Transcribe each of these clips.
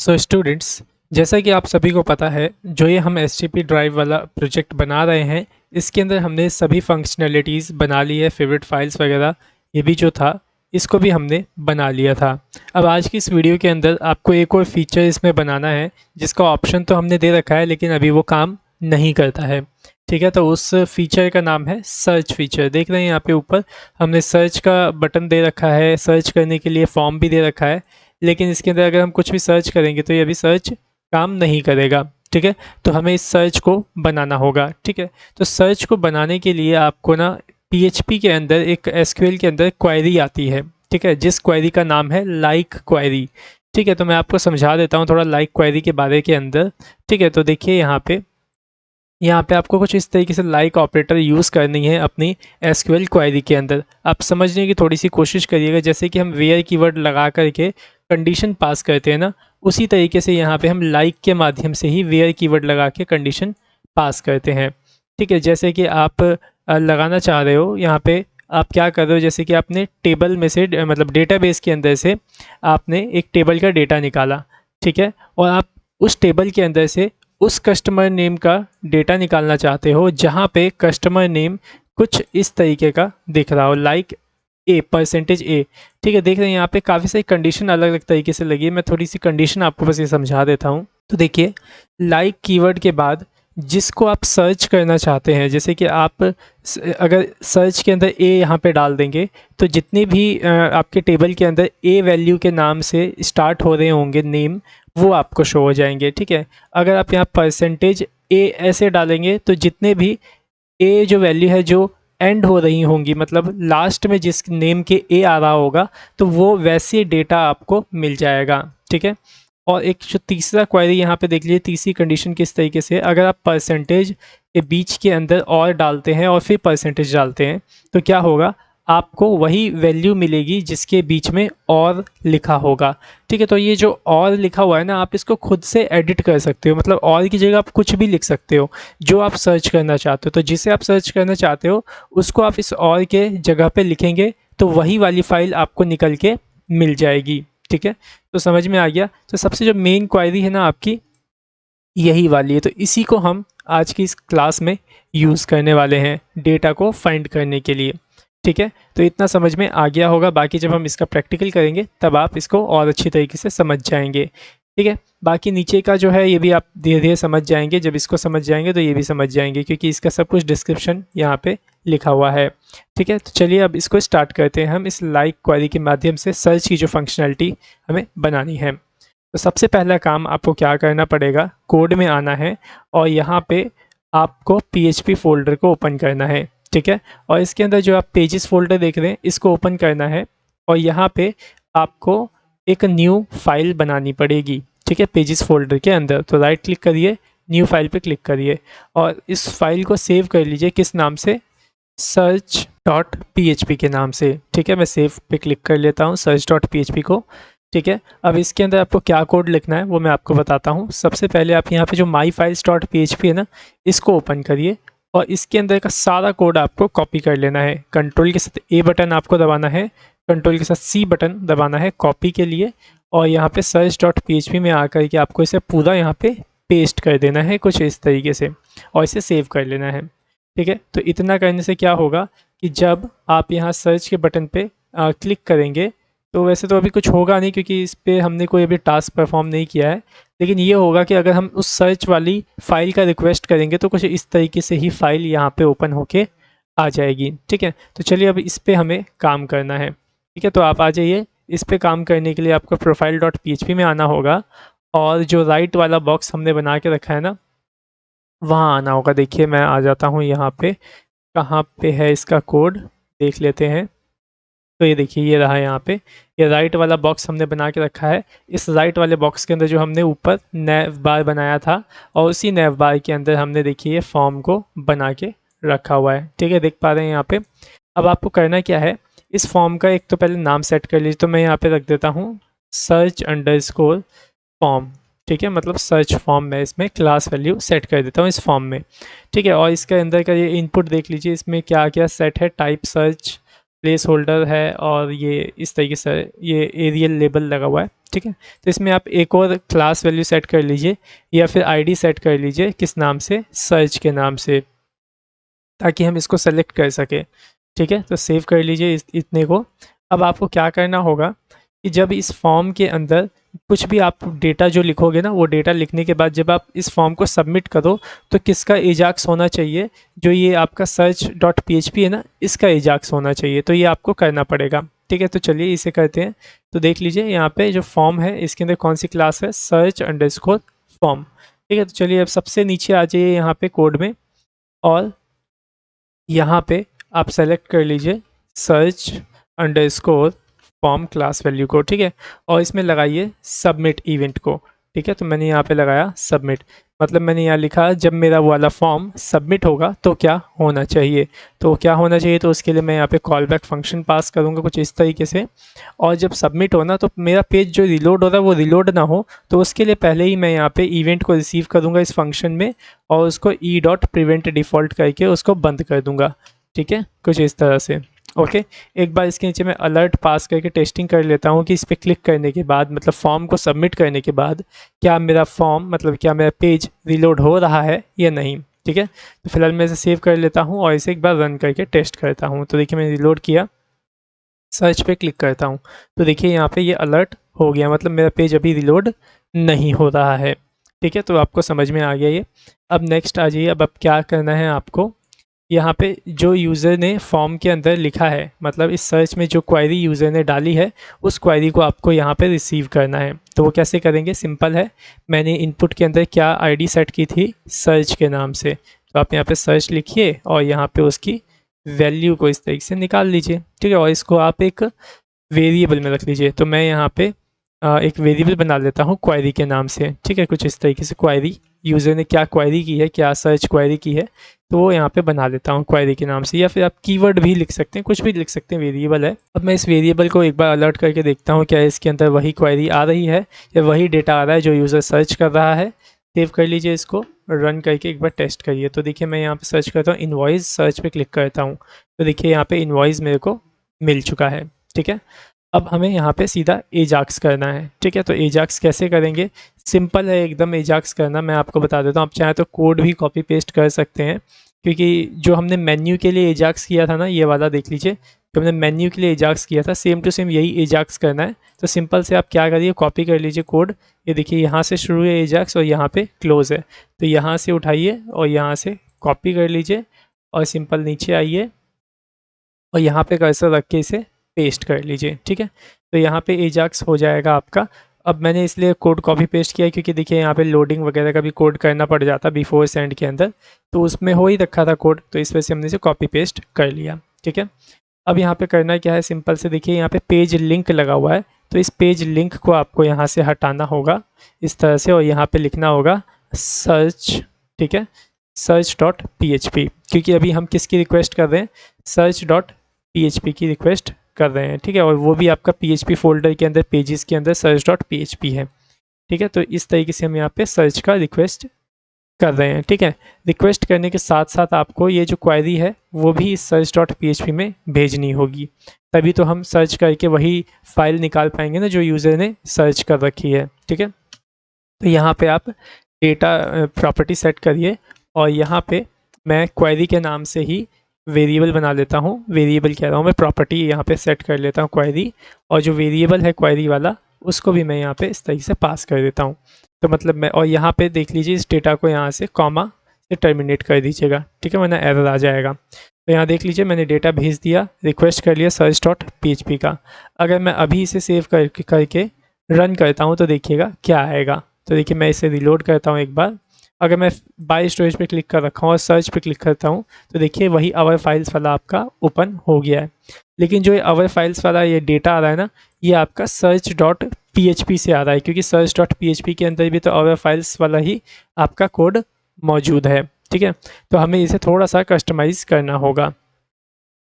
So students, जैसा कि आप सभी को पता है, जो ये हम एसटीपी ड्राइव वाला प्रोजेक्ट बना रहे हैं, इसके अंदर हमने सभी फंक्शनैलिटीज़ बना ली है। फेवरेट फाइल्स वगैरह ये भी जो था, इसको भी हमने बना लिया था। अब आज की इस वीडियो के अंदर आपको एक और फीचर इसमें बनाना है, जिसका ऑप्शन तो हमने दे रखा है लेकिन अभी वो काम नहीं करता है। ठीक है, तो उस फीचर का नाम है सर्च फीचर। देख रहे हैं यहाँ पे ऊपर हमने सर्च का बटन दे रखा है, सर्च करने के लिए फॉर्म भी दे रखा है, लेकिन इसके अंदर अगर हम कुछ भी सर्च करेंगे तो ये अभी सर्च काम नहीं करेगा। ठीक है, तो हमें इस सर्च को बनाना होगा। ठीक है, तो सर्च को बनाने के लिए आपको ना पीएचपी के अंदर एक एसक्यूएल के अंदर क्वेरी आती है। ठीक है, जिस क्वेरी का नाम है लाइक क्वेरी। ठीक है, तो मैं आपको समझा देता हूँ थोड़ा लाइक क्वेरी के बारे के अंदर। ठीक है, तो देखिए यहाँ पे आपको कुछ इस तरीके से लाइक ऑपरेटर यूज़ करनी है अपनी एसक्यूएल क्वेरी के अंदर। आप समझने की थोड़ी सी कोशिश करिएगा, जैसे कि हम वेयर कीवर्ड लगा करके कंडीशन पास करते हैं ना, उसी तरीके से यहाँ पे हम लाइक के माध्यम से ही वेयर कीवर्ड लगा के कंडीशन पास करते हैं। ठीक है, जैसे कि आप लगाना चाह रहे हो, यहाँ पे आप क्या कर रहे हो, जैसे कि आपने टेबल में से मतलब डेटाबेस के अंदर से आपने एक टेबल का डेटा निकाला। ठीक है, और आप उस टेबल के अंदर से उस कस्टमर नेम का डेटा निकालना चाहते हो, जहाँ पे कस्टमर नेम कुछ इस तरीके का दिख रहा हो, लाइक %A। ठीक है, देख रहे हैं यहाँ पे काफ़ी सारी कंडीशन अलग अलग तरीके से लगी है। मैं थोड़ी सी कंडीशन आपको बस ये समझा देता हूँ। तो देखिए, लाइक कीवर्ड के बाद जिसको आप सर्च करना चाहते हैं, जैसे कि आप अगर सर्च के अंदर ए यहाँ पे डाल देंगे, तो जितने भी आपके टेबल के अंदर ए वैल्यू के नाम से स्टार्ट हो रहे होंगे नेम, वो आपको शो हो जाएंगे। ठीक है, अगर आप यहाँ %A ऐसे डालेंगे तो जितने भी ए जो वैल्यू है जो एंड हो रही होंगी, मतलब लास्ट में जिस नेम के ए आ रहा होगा, तो वो वैसे डेटा आपको मिल जाएगा। ठीक है, और एक जो तीसरा क्वेरी यहाँ पे देख लीजिए, तीसरी कंडीशन किस तरीके से, अगर आप परसेंटेज के बीच के अंदर और डालते हैं और फिर परसेंटेज डालते हैं, तो क्या होगा, आपको वही वैल्यू मिलेगी जिसके बीच में और लिखा होगा। ठीक है, तो ये जो और लिखा हुआ है ना, आप इसको खुद से एडिट कर सकते हो, मतलब और की जगह आप कुछ भी लिख सकते हो जो आप सर्च करना चाहते हो। तो जिसे आप सर्च करना चाहते हो उसको आप इस और के जगह पे लिखेंगे, तो वही वाली फाइल आपको निकल के मिल जाएगी। ठीक है, तो समझ में आ गया। तो सबसे जो मेन क्वेरी है ना आपकी, यही वाली है। तो इसी को हम आज की इस क्लास में यूज़ करने वाले हैं डेटा को फाइंड करने के लिए। ठीक है, तो इतना समझ में आ गया होगा। बाकी जब हम इसका प्रैक्टिकल करेंगे तब आप इसको और अच्छी तरीके से समझ जाएंगे। ठीक है, बाकी नीचे का जो है ये भी आप धीरे धीरे समझ जाएंगे। जब इसको समझ जाएंगे तो ये भी समझ जाएंगे, क्योंकि इसका सब कुछ डिस्क्रिप्शन यहाँ पे लिखा हुआ है। ठीक है, तो चलिए अब इसको स्टार्ट करते हैं। हम इस लाइक क्वेरी के माध्यम से सर्च की जो फंक्शनैलिटी हमें बनानी है। तो सबसे पहला काम आपको क्या करना पड़ेगा, कोड में आना है और यहाँ पे आपको PHP फोल्डर को ओपन करना है। ठीक है, और इसके अंदर जो आप पेजेस फोल्डर देख रहे हैं, इसको ओपन करना है और यहाँ पे आपको एक न्यू फाइल बनानी पड़ेगी। ठीक है, पेजेस फोल्डर के अंदर तो राइट क्लिक करिए, न्यू फाइल पे क्लिक करिए और इस फाइल को सेव कर लीजिए। किस नाम से? search.php के नाम से। ठीक है, मैं सेव पे क्लिक कर लेता हूँ search.php को। ठीक है, अब इसके अंदर आपको क्या कोड लिखना है वो मैं आपको बताता हूँ। सबसे पहले आप यहाँ पे जो myfiles.php है ना, इसको ओपन करिए और इसके अंदर का सारा कोड आपको कॉपी कर लेना है। कंट्रोल के साथ A बटन आपको दबाना है, कंट्रोल के साथ C बटन दबाना है कॉपी के लिए, और यहाँ पे search.php में आकर के आपको इसे पूरा यहाँ पे पेस्ट कर देना है कुछ इस तरीके से, और इसे सेव कर लेना है। ठीक है, तो इतना करने से क्या होगा कि जब आप यहाँ सर्च के बटन पे क्लिक करेंगे, तो वैसे तो अभी कुछ होगा नहीं क्योंकि इस पर हमने कोई अभी टास्क परफॉर्म नहीं किया है, लेकिन ये होगा कि अगर हम उस सर्च वाली फ़ाइल का रिक्वेस्ट करेंगे तो कुछ इस तरीके से ही फ़ाइल यहाँ पे ओपन होके आ जाएगी। ठीक है, तो चलिए अब इस पर हमें काम करना है। ठीक है, तो आप आ जाइए। इस पर काम करने के लिए आपको profile.php में आना होगा और जो राइट वाला बॉक्स हमने बना के रखा है ना, वहाँ आना होगा। देखिए मैं आ जाता हूँ यहाँ पे, कहाँ पे है इसका कोड देख लेते हैं। तो ये देखिए, ये रहा यहाँ पे, ये राइट वाला बॉक्स हमने बना के रखा है। इस राइट वाले बॉक्स के अंदर जो हमने ऊपर नैव बार बनाया था, और उसी नैव बार के अंदर हमने देखिए ये फॉर्म को बना के रखा हुआ है। ठीक है, देख पा रहे हैं यहाँ पे। अब आपको करना क्या है, इस फॉर्म का एक तो पहले नाम सेट कर लीजिए। तो मैं यहाँ पे रख देता हूँ search_form। ठीक है, मतलब सर्च फॉर्म में इसमें क्लास वैल्यू सेट कर देता हूँ इस फॉर्म में। ठीक है, और इसके अंदर का ये इनपुट देख लीजिए, इसमें क्या क्या सेट है। टाइप सर्च, प्लेस होल्डर है, और ये इस तरीके से ये एरियल लेबल लगा हुआ है। ठीक है। तो इसमें आप एक और क्लास वैल्यू सेट कर लीजिए या फिर आईडी सेट कर लीजिए, किस नाम से, सर्च के नाम से, ताकि हम इसको सेलेक्ट कर सकें। ठीक है, तो सेव कर लीजिए इतने को। अब आपको क्या करना होगा कि जब इस फॉर्म के अंदर कुछ भी आप डेटा जो लिखोगे ना, वो डेटा लिखने के बाद जब आप इस फॉर्म को सबमिट करो तो किसका एजाक्स होना चाहिए, जो ये आपका सर्च डॉट PHP है ना, इसका एजाक्स होना चाहिए। तो ये आपको करना पड़ेगा। ठीक है, तो चलिए इसे करते हैं। तो देख लीजिए यहाँ पे जो फॉर्म है इसके अंदर कौन सी क्लास है, सर्च अंडरस्कोर फॉर्म। ठीक है, तो चलिए अब सबसे नीचे आ जाइए यहाँ पे कोड में, और यहाँ पे आप सेलेक्ट कर लीजिए search underscore form class value को। ठीक है, और इसमें लगाइए सबमिट इवेंट को। ठीक है, तो मैंने यहाँ पे लगाया सबमिट, मतलब मैंने यहाँ लिखा जब मेरा वाला फॉर्म सबमिट होगा तो क्या होना चाहिए। तो क्या होना चाहिए, तो उसके लिए मैं यहाँ पे कॉल बैक फंक्शन पास करूँगा कुछ इस तरीके से। और जब सबमिट होना तो मेरा पेज जो रिलोड हो रहा है वो रिलोड ना हो, तो उसके लिए पहले ही मैं यहाँ पे इवेंट को रिसीव करूँगा इस फंक्शन में, और उसको e.prevent डिफ़ॉल्ट करके उसको बंद कर दूँगा। ठीक है, कुछ इस तरह से। ओके, एक बार इसके नीचे मैं अलर्ट पास करके टेस्टिंग कर लेता हूँ कि इस पर क्लिक करने के बाद, मतलब फॉर्म को सबमिट करने के बाद, क्या मेरा फॉर्म, मतलब क्या मेरा पेज रिलोड हो रहा है या नहीं। ठीक है, तो फिलहाल मैं इसे सेव कर लेता हूँ और इसे एक बार रन करके टेस्ट करता हूँ। तो देखिए मैंने रिलोड किया, सर्च पे क्लिक करता हूँ, तो देखिए यहाँ पे ये अलर्ट हो गया, मतलब मेरा पेज अभी रिलोड नहीं हो रहा है। ठीक है, तो आपको समझ में आ गया ये। अब नेक्स्ट आ जाइए। अब क्या करना है आपको, यहाँ पे जो यूज़र ने फॉर्म के अंदर लिखा है, मतलब इस सर्च में जो क्वेरी यूज़र ने डाली है, उस क्वेरी को आपको यहाँ पे रिसीव करना है। तो वो कैसे करेंगे, सिंपल है। मैंने इनपुट के अंदर क्या आईडी सेट की थी, सर्च के नाम से, तो आप यहाँ पे सर्च लिखिए और यहाँ पे उसकी वैल्यू को इस तरीके से निकाल लीजिए। ठीक है, और इसको आप एक वेरिएबल में रख लीजिए। तो मैं यहाँ पे एक वेरिएबल बना लेता हूँ क्वेरी के नाम से। ठीक है, कुछ इस तरीके से, क्वेरी, यूज़र ने क्या क्वेरी की है, क्या सर्च क्वेरी की है, तो वो यहाँ पे बना लेता हूँ क्वेरी के नाम से। या फिर आप कीवर्ड भी लिख सकते हैं, कुछ भी लिख सकते हैं, वेरिएबल है। अब मैं इस वेरिएबल को एक बार अलर्ट करके देखता हूँ क्या इसके अंदर वही क्वेरी आ रही है या वही डेटा आ रहा है जो यूज़र सर्च कर रहा है। सेव कर लीजिए, इसको रन करके एक बार टेस्ट करिए। तो देखिए मैं यहाँ पे सर्च करता हूँ इनवॉइस, सर्च पे क्लिक करता हूँ, तो देखिए यहाँ पे इनवॉइस मेरे को मिल चुका है। ठीक है, अब हमें यहाँ पे सीधा एजाक्स करना है। ठीक है, तो एजाक्स कैसे करेंगे, सिंपल है एकदम एजाक्स करना। मैं आपको बता देता हूँ, आप चाहें तो कोड भी कॉपी पेस्ट कर सकते हैं, क्योंकि जो हमने मेन्यू के लिए एजाक्स किया था ना, ये वाला देख लीजिए, जो हमने मेन्यू के लिए एजाक्स किया था, सेम टू सेम यही एजाक्स करना है। तो सिंपल से आप क्या करिए, कॉपी कर लीजिए कोड। ये देखिए यहाँ से शुरू है एजाक्स और यहाँ पे क्लोज है, तो यहाँ से उठाइए और यहाँ से कॉपी कर लीजिए और सिंपल नीचे आइए और यहाँ पे कर्सर रख के इसे पेस्ट कर लीजिए। ठीक है, तो यहाँ पे एजाक्स हो जाएगा आपका। अब मैंने इसलिए कोड कॉपी पेस्ट किया क्योंकि देखिए यहाँ पे लोडिंग वगैरह का भी कोड करना पड़ जाता बिफोर सेंड के अंदर, तो उसमें हो ही रखा था कोड, तो इस वजह से हमने इसे कॉपी पेस्ट कर लिया। ठीक है, अब यहाँ पे करना क्या है, सिंपल से देखिए यहाँ पे पेज लिंक लगा हुआ है, तो इस पेज लिंक को आपको यहाँ से हटाना होगा इस तरह से, और यहाँ पे लिखना होगा सर्च। ठीक है, सर्च डॉट PHP, क्योंकि अभी हम किसकी रिक्वेस्ट कर रहे हैं, सर्च डॉट PHP की रिक्वेस्ट कर रहे हैं। ठीक है, और वो भी आपका PHP फोल्डर के अंदर, पेजेस के अंदर सर्च डॉट PHP है। ठीक है, तो इस तरीके से हम यहाँ पे सर्च का रिक्वेस्ट कर रहे हैं। ठीक है, रिक्वेस्ट करने के साथ साथ आपको ये जो क्वेरी है वो भी इस सर्च डॉट PHP में भेजनी होगी, तभी तो हम सर्च करके वही फाइल निकाल पाएंगे ना जो यूज़र ने सर्च कर रखी है। ठीक है, तो यहाँ पे आप डेटा प्रॉपर्टी सेट करिए और यहाँ पे मैं क्वेरी के नाम से ही वेरिएबल बना लेता हूँ, वेरिएबल कह रहा हूँ मैं, प्रॉपर्टी यहाँ पे सेट कर लेता हूँ क्वेरी, और जो वेरिएबल है क्वेरी वाला उसको भी मैं यहाँ पे इस तरीके से पास कर देता हूँ। तो मतलब मैं, और यहाँ पे देख लीजिए इस डेटा को यहाँ से कॉमा से टर्मिनेट कर दीजिएगा। ठीक है, वरना एरर आ जाएगा। तो यहाँ देख लीजिए मैंने डेटा भेज दिया, रिक्वेस्ट कर लिया सर्च डॉट PHP का। अगर मैं अभी इसे सेव करके रन करता हूँ तो देखिएगा क्या आएगा। तो देखिए मैं इसे रिलोड करता हूँ एक बार। अगर मैं बाय स्टोरेज पे क्लिक कर रखा हूँ और सर्च पे क्लिक करता हूँ तो देखिए वही अवर फाइल्स वाला आपका ओपन हो गया है। लेकिन जो ये अवर फाइल्स वाला ये डेटा आ रहा है ना, ये आपका सर्च डॉट PHP से आ रहा है, क्योंकि सर्च डॉट PHP के अंदर भी तो अवर फाइल्स वाला ही आपका कोड मौजूद है। ठीक है, तो हमें इसे थोड़ा सा कस्टमाइज़ करना होगा।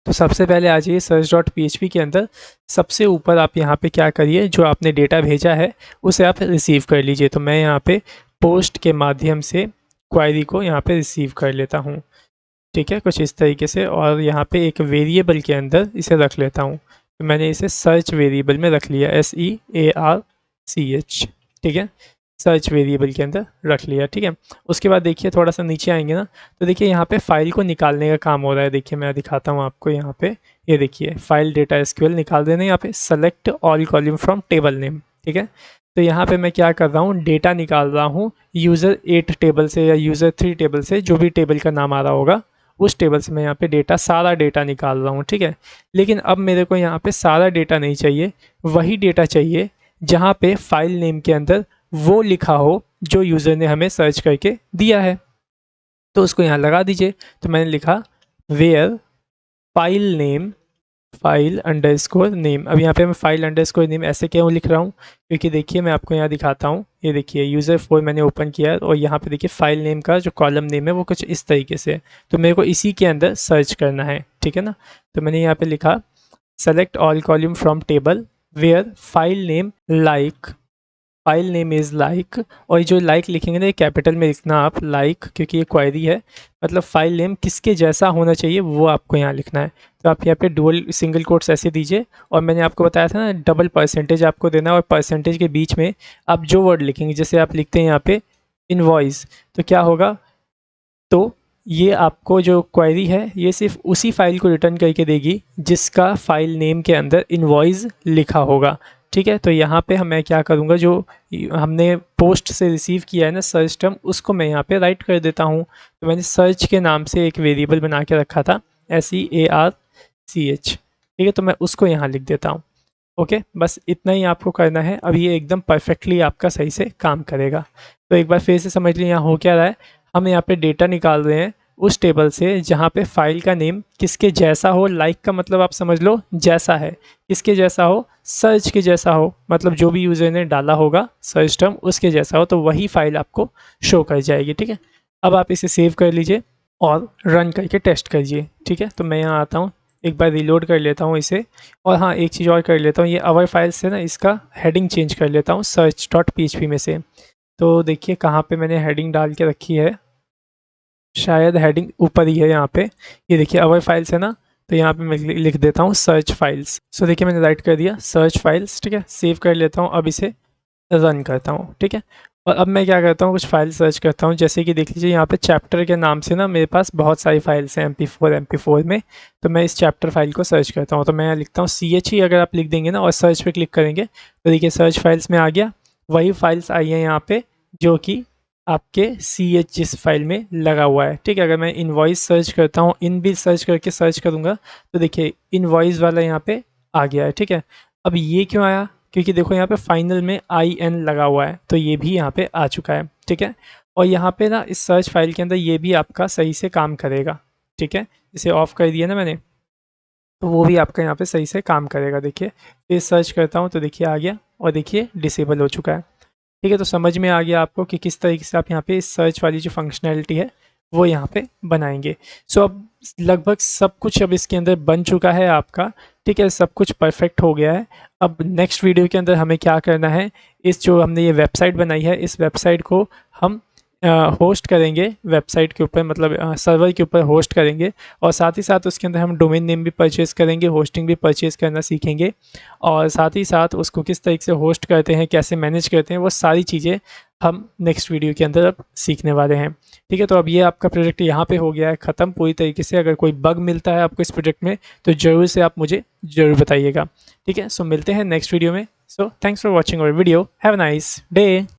तो सबसे पहले आ जाइए सर्च डॉट PHP के अंदर, सबसे ऊपर आप यहाँ पे क्या करिए, जो आपने डेटा भेजा है उसे आप रिसीव कर लीजिए। तो मैं यहाँ पे पोस्ट के माध्यम से क्वेरी को यहाँ पे रिसीव कर लेता हूँ। ठीक है, कुछ इस तरीके से, और यहाँ पे एक वेरिएबल के अंदर इसे रख लेता हूँ। तो मैंने इसे सर्च वेरिएबल में रख लिया, SEAR CH, ठीक है, सर्च वेरिएबल के अंदर रख लिया, ठीक है। उसके बाद देखिए थोड़ा सा नीचे आएंगे ना, तो देखिए यहाँ पे फाइल को निकालने का काम हो रहा है। देखिए मैं दिखाता हूँ आपको यहाँ पे, ये देखिए फाइल डेटा एसक्यूएल निकाल देना, यहाँ पे select all column from table name, ठीक है। तो यहाँ पे मैं क्या कर रहा हूँ, डेटा निकाल रहा हूँ यूज़र 8 टेबल से या यूज़र 3 टेबल से, जो भी टेबल का नाम आ रहा होगा उस टेबल से मैं यहाँ पे डेटा, सारा डेटा निकाल रहा हूँ, ठीक है। लेकिन अब मेरे को यहाँ पे सारा डेटा नहीं चाहिए, वही डेटा चाहिए जहाँ पे फाइल नेम के अंदर वो लिखा हो जो यूज़र ने हमें सर्च करके दिया है। तो उसको यहाँ लगा दीजिए। तो मैंने लिखा where file name, file underscore name. अब यहाँ पे मैं फाइल अंडरस्कोर नेम ऐसे क्यों लिख रहा हूँ, क्योंकि देखिए मैं आपको यहाँ दिखाता हूँ। ये देखिए यूज़र 4 मैंने ओपन किया है और यहाँ पे देखिए फाइल नेम का जो कॉलम नेम है वो कुछ इस तरीके से है। तो मेरे को इसी के अंदर सर्च करना है, ठीक है ना। तो मैंने यहाँ पे लिखा select all column from table where file name like, file name is like, और जो लाइक लिखेंगे ना ये कैपिटल में लिखना आप, लाइक, क्योंकि ये क्वेरी है, मतलब फाइल नेम किसके जैसा होना चाहिए वो आपको यहाँ लिखना है। तो आप यहाँ पे डुअल सिंगल कोट्स ऐसे दीजिए, और मैंने आपको बताया था ना डबल परसेंटेज आपको देना है, और परसेंटेज के बीच में आप जो वर्ड लिखेंगे, जैसे आप लिखते हैं यहाँ पे इनवॉइस, तो क्या होगा, तो ये आपको जो क्वेरी है ये सिर्फ उसी फाइल को रिटर्न करके देगी जिसका फाइल नेम के अंदर इनवॉइस लिखा होगा, ठीक है। तो यहाँ पे मैं क्या करूँगा, जो हमने पोस्ट से रिसीव किया है ना सर्च टर्म, उसको मैं यहाँ पे राइट कर देता हूँ। तो मैंने सर्च के नाम से एक वेरिएबल बना के रखा था SEARCH, ठीक है, तो मैं उसको यहाँ लिख देता हूँ। ओके, बस इतना ही आपको करना है। अब ये एकदम परफेक्टली आपका सही से काम करेगा। तो एक बार फिर से समझ लीजिए यहाँ हो क्या रहा है, हम यहाँ पे डेटा निकाल रहे हैं उस टेबल से जहाँ पे फाइल का नेम किसके जैसा हो, लाइक का मतलब आप समझ लो जैसा है, किसके जैसा हो, सर्च के जैसा हो, मतलब जो भी यूज़र ने डाला होगा सर्च टर्म उसके जैसा हो, तो वही फाइल आपको शो कर जाएगी, ठीक है। अब आप इसे सेव कर लीजिए और रन करके टेस्ट करिए, ठीक है। तो मैं यहाँ आता हूँ, एक बार रीलोड कर लेता हूँ इसे, और हाँ एक चीज़ और कर लेता हूँ, ये अवर फाइल से ना इसका हेडिंग चेंज कर लेता हूँ search.php में से। तो देखिए कहाँ पे मैंने हेडिंग डाल के रखी है, शायद हेडिंग ऊपर ही है यहाँ पे, ये देखिए अवर फाइल्स है ना, तो यहाँ पे मैं लिख देता हूँ सर्च फाइल्स। सो देखिए मैंने राइट कर दिया सर्च फाइल्स, ठीक है, सेव कर लेता हूँ। अब इसे रन करता हूँ, ठीक है। और अब मैं क्या करता हूँ, कुछ फाइल सर्च करता हूँ, जैसे कि देख लीजिए यहाँ पे चैप्टर के नाम से ना मेरे पास बहुत सारी फाइल्स हैं MP4 में। तो मैं इस चैप्टर फाइल को सर्च करता हूँ, तो मैं यहाँ लिखता हूँ CH ही अगर आप लिख देंगे ना और सर्च पे क्लिक करेंगे तो देखिए सर्च फाइल्स में आ गया, वही फाइल्स आई हैं यहाँ पे जो कि आपके CH जिस फाइल में लगा हुआ है, ठीक है। अगर मैं इनवॉइस सर्च करता हूँ, इन भी सर्च करके सर्च करूँगा तो देखिए इनवॉइस वाला यहाँ पे आ गया है, ठीक है। अब ये क्यों आया, क्योंकि देखो यहाँ पे फाइनल में IN लगा हुआ है, तो ये भी यहाँ पे आ चुका है, ठीक है। और यहाँ पे ना इस सर्च फाइल के अंदर ये भी आपका सही से काम करेगा, ठीक है। इसे ऑफ कर दिया ना मैंने, तो वो भी आपका यहाँ पे सही से काम करेगा। देखिए फिर सर्च करता हूँ तो देखिए आ गया, और देखिए डिसेबल हो चुका है, ठीक है। तो समझ में आ गया आपको कि किस तरीके से आप यहाँ पे इस सर्च वाली जो फंक्शनैलिटी है वो यहाँ पे बनाएंगे। सो अब लगभग सब कुछ अब इसके अंदर बन चुका है आपका, ठीक है, सब कुछ परफेक्ट हो गया है। अब नेक्स्ट वीडियो के अंदर हमें क्या करना है, इस जो हमने ये वेबसाइट बनाई है इस वेबसाइट को हम होस्ट करेंगे वेबसाइट के ऊपर, मतलब सर्वर के ऊपर होस्ट करेंगे, और साथ ही साथ उसके अंदर हम डोमेन नेम भी परचेज़ करेंगे, होस्टिंग भी परचेज़ करना सीखेंगे, और साथ ही साथ उसको किस तरीके से होस्ट करते हैं, कैसे मैनेज करते हैं, वो सारी चीज़ें हम नेक्स्ट वीडियो के अंदर अब सीखने वाले हैं, ठीक है। तो अब ये आपका प्रोजेक्ट यहाँ पे हो गया है ख़त्म पूरी तरीके से। अगर कोई बग मिलता है आपको इस प्रोजेक्ट में तो ज़रूर से आप मुझे ज़रूर बताइएगा, ठीक है। सो मिलते हैं नेक्स्ट वीडियो में। So thanks for watching our video, have a nice day.